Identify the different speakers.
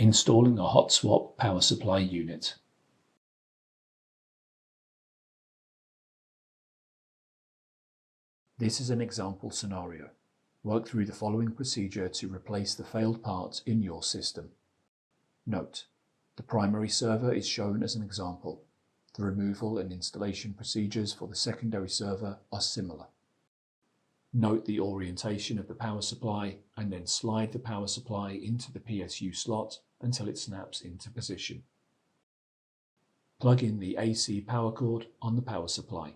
Speaker 1: Installing a hot swap power supply unit. This is an example scenario. Work through the following procedure to replace the failed parts in your system. Note: the primary server is shown as an example. The removal and installation procedures for the secondary server are similar. Note the orientation of the power supply and then slide the power supply into the PSU slot until it snaps into position. Plug in the AC power cord on the power supply.